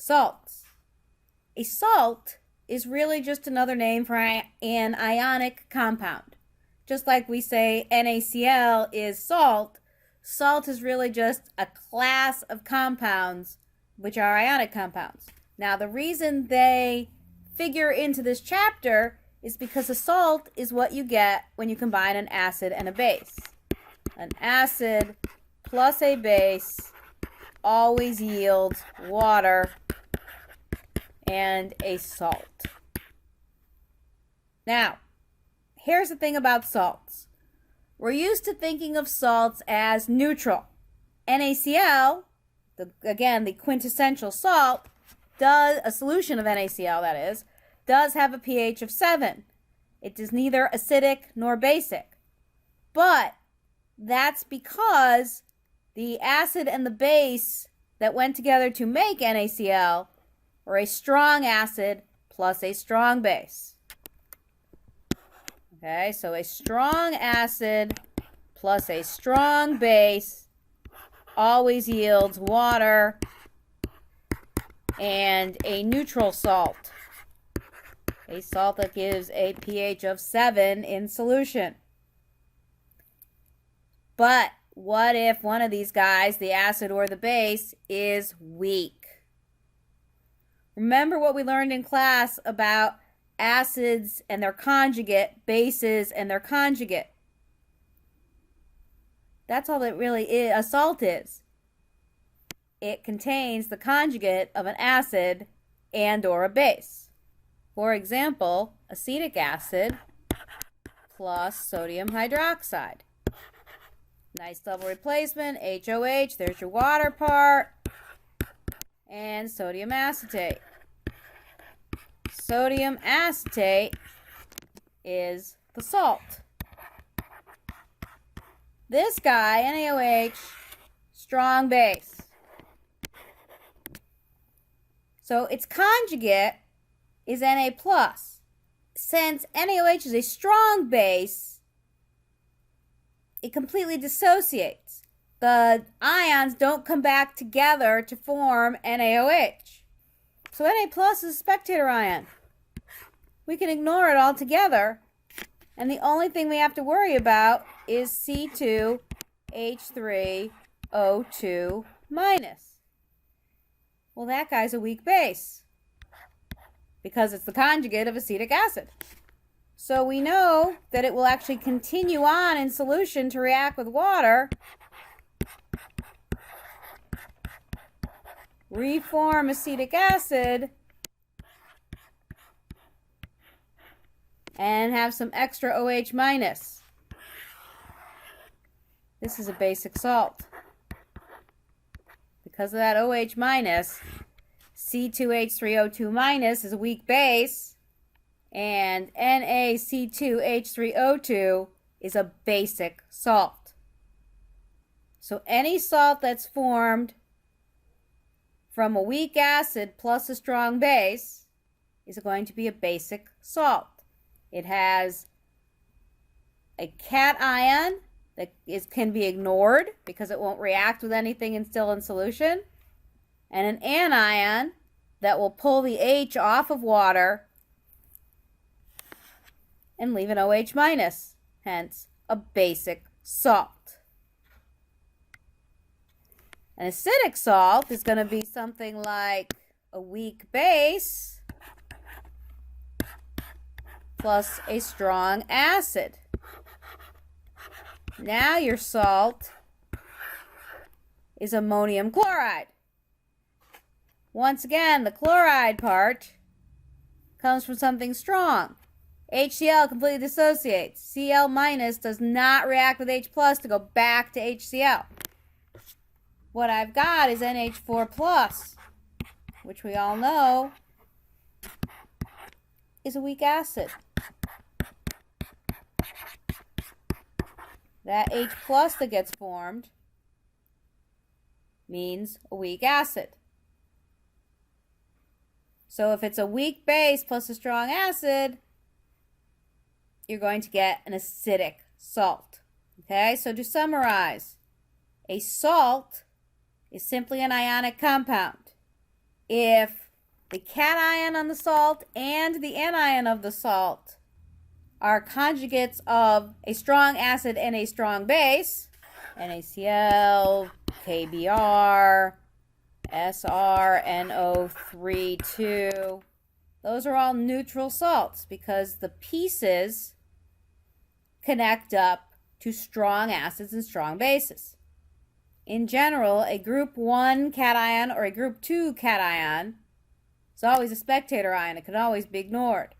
Salts. A salt is really just another name for an ionic compound. Just like we say NaCl is salt, salt is really just a class of compounds which are ionic compounds. Now, the reason they figure into this chapter is because a salt is what you get when you combine an acid and a base. An acid plus a base always yields water and a salt. Now, here's the thing about salts. We're used to thinking of salts as neutral. NaCl, again, the quintessential salt, a solution of NaCl, that is, does have a pH of 7. It is neither acidic nor basic. But that's because the acid and the base that went together to make NaCl were a strong acid plus a strong base. Okay, so a strong acid plus a strong base always yields water and a neutral salt. A salt that gives a pH of 7 in solution. But what if one of these guys, the acid or the base, is weak? Remember what we learned in class about acids and their conjugate, bases and their conjugate. That's all that really a salt is. It contains the conjugate of an acid and or a base. For example, acetic acid plus sodium hydroxide. Nice double replacement, HOH, there's your water part, and sodium acetate. Sodium acetate is the salt. This guy, NaOH, strong base. So its conjugate is Na+. Since NaOH is a strong base, it completely dissociates. The ions don't come back together to form NaOH. So Na+ is a spectator ion. We can ignore it altogether, and the only thing we have to worry about is C2H3O2-. Well, that guy's a weak base because it's the conjugate of acetic acid. So we know that it will actually continue on in solution to react with water, reform acetic acid, and have some extra OH-. This is a basic salt. Because of that OH-, C2H3O2- is a weak base, and NaC2H3O2 is a basic salt. So any salt that's formed from a weak acid plus a strong base is going to be a basic salt. It has a cation that can be ignored because it won't react with anything and still in solution, and an anion that will pull the H off of water and leave an OH-, hence a basic salt. An acidic salt is going to be something like a weak base plus a strong acid. Now your salt is ammonium chloride. Once again, the chloride part comes from something strong. HCl completely dissociates. Cl- does not react with H+ to go back to HCl. What I've got is NH4+, which we all know is a weak acid. That H+ that gets formed means a weak acid. So if it's a weak base plus a strong acid, you're going to get an acidic salt. Okay, so to summarize, a salt is simply an ionic compound. if the cation on the salt and the anion of the salt are conjugates of a strong acid and a strong base, NaCl, KBr, SrNO3, 2, those are all neutral salts because the pieces connect up to strong acids and strong bases. In general, a group 1 cation or a group 2 cation is always a spectator ion. It can always be ignored.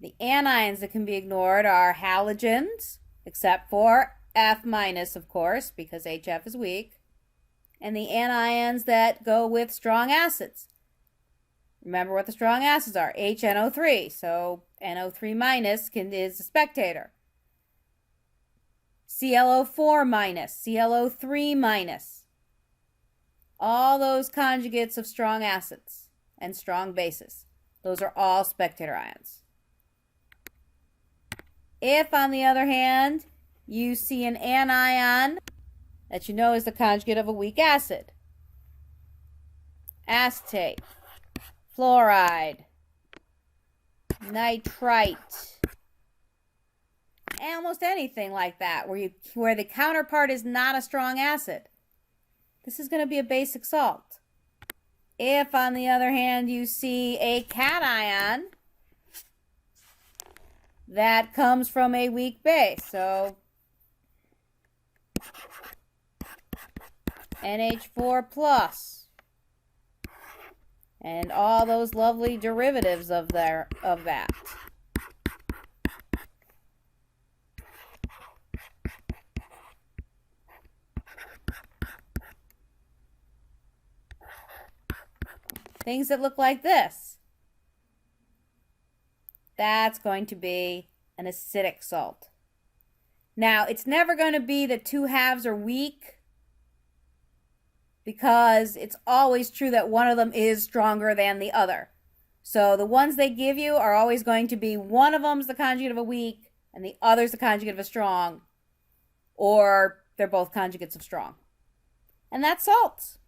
The anions that can be ignored are halogens, except for F minus, of course, because HF is weak, and the anions that go with strong acids. Remember what the strong acids are, HNO3, so NO3 minus is a spectator. ClO4 minus, ClO3 minus. All those conjugates of strong acids and strong bases, those are all spectator ions. If, on the other hand, you see an anion that you know is the conjugate of a weak acid, acetate, fluoride, nitrite, almost anything like that where the counterpart is not a strong acid, this is going to be a basic salt. If, on the other hand, you see a cation that comes from a weak base, so NH4 plus, and all those lovely derivatives of that. Things that look like this. That's going to be an acidic salt. Now, it's never going to be that two halves are weak, because it's always true that one of them is stronger than the other. So the ones they give you are always going to be one of them's the conjugate of a weak and the other's the conjugate of a strong, or they're both conjugates of strong. And that's salts.